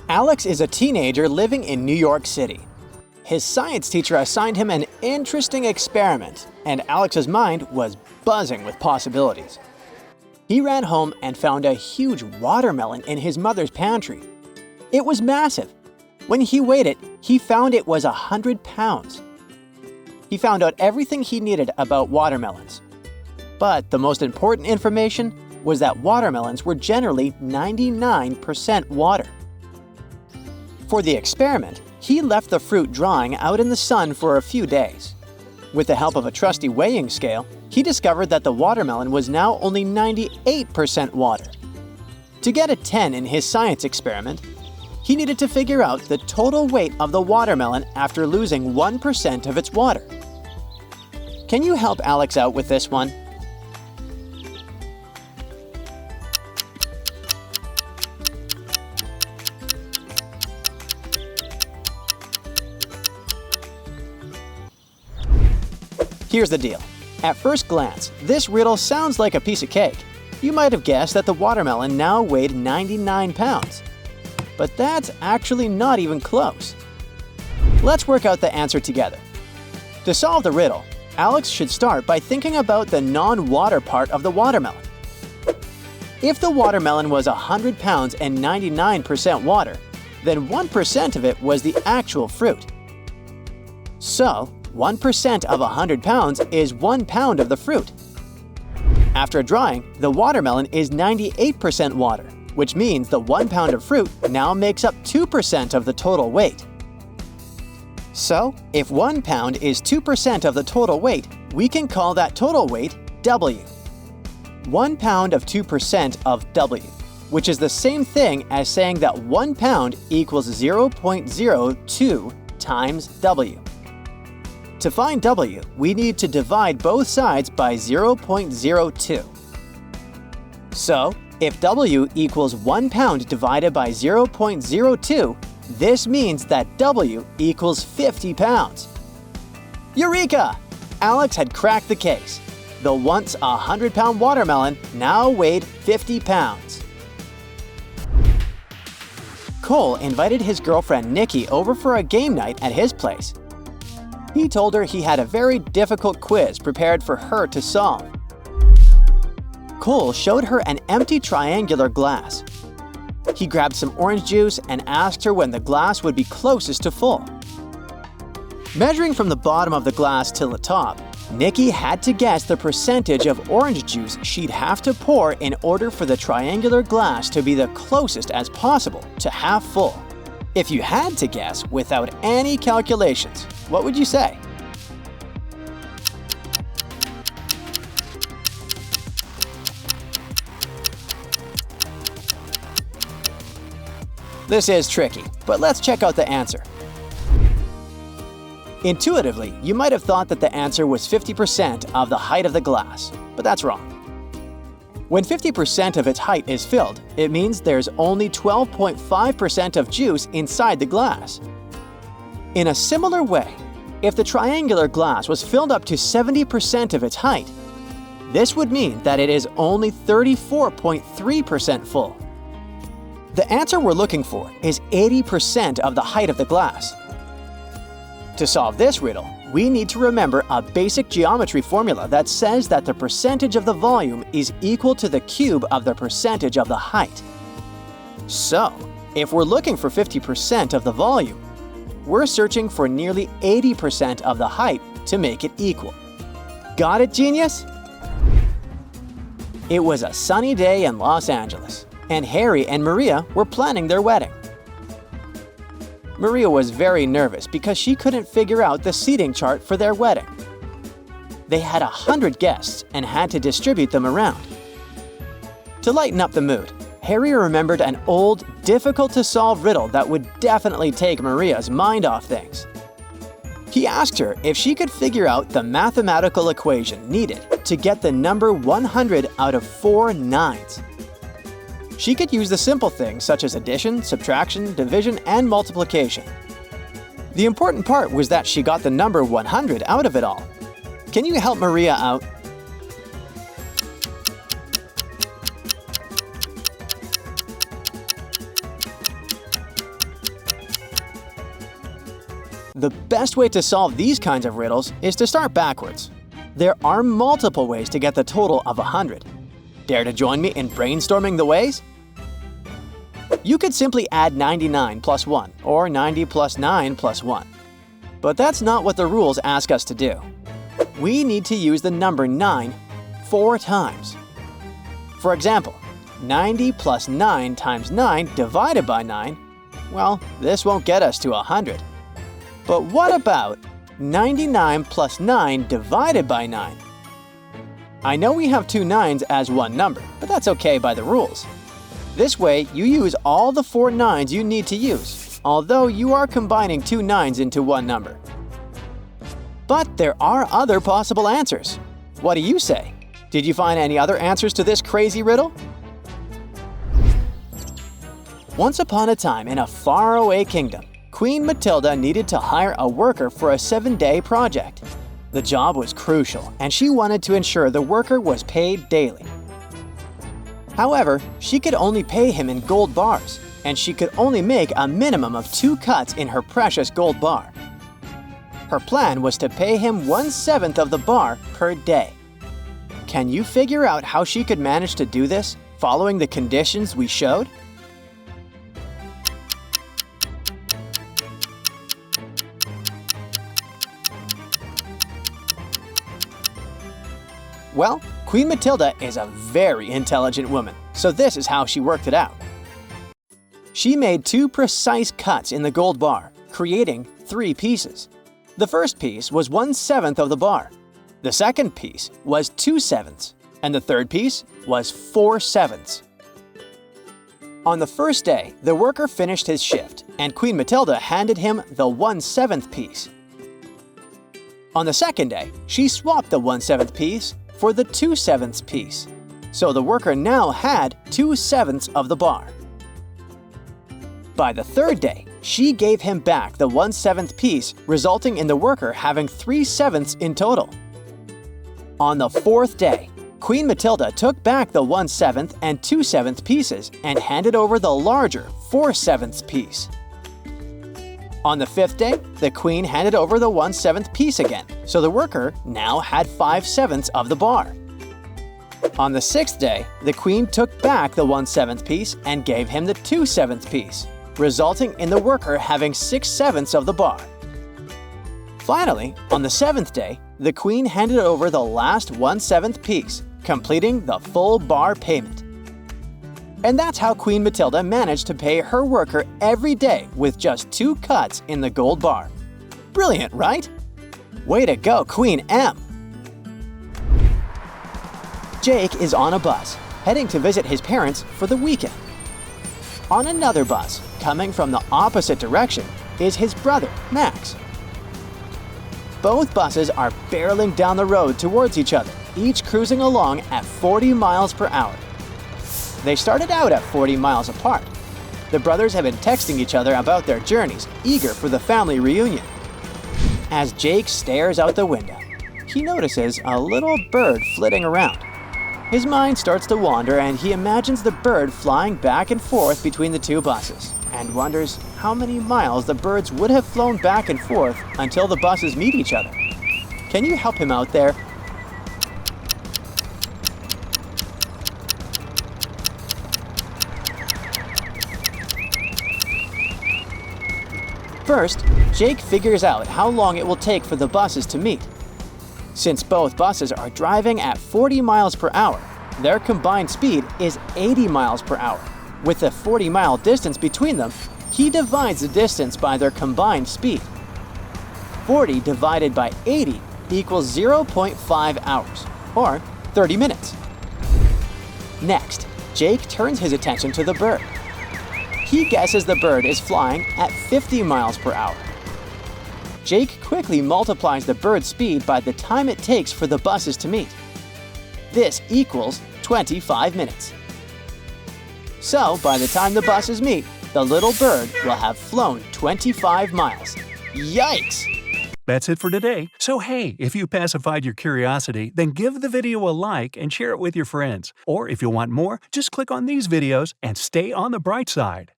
Alex is a teenager living in New York City. His science teacher assigned him an interesting experiment, and Alex's mind was buzzing with possibilities. He ran home and found a huge watermelon in his mother's pantry. It was massive. When he weighed it, he found it was 100 pounds. He found out everything he needed about watermelons. But the most important information was that watermelons were generally 99% water. For the experiment, he left the fruit drying out in the sun for a few days. With the help of a trusty weighing scale, he discovered that the watermelon was now only 98% water. To get a 10 in his science experiment, he needed to figure out the total weight of the watermelon after losing 1% of its water. Can you help Alex out with this one? Here's the deal. At first glance, this riddle sounds like a piece of cake. You might have guessed that the watermelon now weighed 99 pounds. But that's actually not even close. Let's work out the answer together. To solve the riddle, Alex should start by thinking about the non-water part of the watermelon. If the watermelon was 100 pounds and 99% water, then 1% of it was the actual fruit. So, 1% of 100 pounds is 1 pound of the fruit. After drying, the watermelon is 98% water, which means the 1 pound of fruit now makes up 2% of the total weight. So, if 1 pound is 2% of the total weight, we can call that total weight W. 1 pound of 2% of W, which is the same thing as saying that 1 pound equals 0.02 times W. To find W, we need to divide both sides by 0.02. So, if W equals 1 pound divided by 0.02, this means that W equals 50 pounds. Eureka! Alex had cracked the case. The once 100-pound watermelon now weighed 50 pounds. Cole invited his girlfriend Nikki over for a game night at his place. He told her he had a very difficult quiz prepared for her to solve. Cole showed her an empty triangular glass. He grabbed some orange juice and asked her when the glass would be closest to full. Measuring from the bottom of the glass till the top, Nikki had to guess the percentage of orange juice she'd have to pour in order for the triangular glass to be the closest as possible to half full. If you had to guess without any calculations, what would you say? This is tricky, but let's check out the answer. Intuitively, you might have thought that the answer was 50% of the height of the glass, but that's wrong. When 50% of its height is filled, it means there's only 12.5% of juice inside the glass. In a similar way, if the triangular glass was filled up to 70% of its height, this would mean that it is only 34.3% full. The answer we're looking for is 80% of the height of the glass. To solve this riddle, we need to remember a basic geometry formula that says that the percentage of the volume is equal to the cube of the percentage of the height. So, if we're looking for 50% of the volume, we're searching for nearly 80% of the height to make it equal. Got it, genius? It was a sunny day in Los Angeles, and Harry and Maria were planning their wedding. Maria was very nervous because she couldn't figure out the seating chart for their wedding. They had 100 guests and had to distribute them around. To lighten up the mood, Harry remembered an old, difficult-to-solve riddle that would definitely take Maria's mind off things. He asked her if she could figure out the mathematical equation needed to get the number 100 out of 4 nines. She could use the simple things such as addition, subtraction, division, and multiplication. The important part was that she got the number 100 out of it all. Can you help Maria out? The best way to solve these kinds of riddles is to start backwards. There are multiple ways to get the total of 100. Dare to join me in brainstorming the ways? You could simply add 99 plus 1 or 90 plus 9 plus 1. But that's not what the rules ask us to do. We need to use the number 9 4 times. For example, 90 plus 9 times 9 divided by 9, well, this won't get us to 100. But what about 99 plus 9 divided by 9? I know we have two 9s as one number, but that's okay by the rules. This way, you use all the 4 9s you need to use, although you are combining two 9s into one number. But there are other possible answers. What do you say? Did you find any other answers to this crazy riddle? Once upon a time in a faraway kingdom, Queen Matilda needed to hire a worker for a 7-day project. The job was crucial, and she wanted to ensure the worker was paid daily. However, she could only pay him in gold bars, and she could only make a minimum of 2 cuts in her precious gold bar. Her plan was to pay him 1/7 of the bar per day. Can you figure out how she could manage to do this, following the conditions we showed? Well, Queen Matilda is a very intelligent woman, so this is how she worked it out. She made 2 precise cuts in the gold bar, creating 3 pieces. The first piece was 1/7 of the bar. The second piece was 2/7, and the third piece was 4/7. On the first day, the worker finished his shift, and Queen Matilda handed him the 1/7 piece. On the second day, she swapped the 1/7 piece for the 2/7 piece, so the worker now had 2/7 of the bar. By the third day, she gave him back the 1/7 piece, resulting in the worker having 3/7 in total. On the fourth day, Queen Matilda took back the 1/7 and 2/7 pieces and handed over the larger 4/7 piece. On the fifth day, the Queen handed over the 1/7 piece again, so the worker now had 5/7 of the bar. On the sixth day, the Queen took back the 1/7 piece and gave him the 2/7 piece, resulting in the worker having 6/7 of the bar. Finally, on the seventh day, the Queen handed over the last 1/7 piece, completing the full bar payment. And that's how Queen Matilda managed to pay her worker every day with just 2 cuts in the gold bar. Brilliant, right? Way to go, Queen M! Jake is on a bus, heading to visit his parents for the weekend. On another bus, coming from the opposite direction, is his brother, Max. Both buses are barreling down the road towards each other, each cruising along at 40 miles per hour. They started out at 40 miles apart. The brothers have been texting each other about their journeys, eager for the family reunion. As Jake stares out the window, he notices a little bird flitting around. His mind starts to wander and he imagines the bird flying back and forth between the two buses and wonders how many miles the birds would have flown back and forth until the buses meet each other. Can you help him out there? First, Jake figures out how long it will take for the buses to meet. Since both buses are driving at 40 miles per hour, their combined speed is 80 miles per hour. With the 40-mile distance between them, he divides the distance by their combined speed. 40 divided by 80 equals 0.5 hours, or 30 minutes. Next, Jake turns his attention to the bird. He guesses the bird is flying at 50 miles per hour. Jake quickly multiplies the bird's speed by the time it takes for the buses to meet. This equals 25 minutes. So, by the time the buses meet, the little bird will have flown 25 miles. Yikes! That's it for today. So hey, if you pacified your curiosity, then give the video a like and share it with your friends. Or if you want more, just click on these videos and stay on the bright side.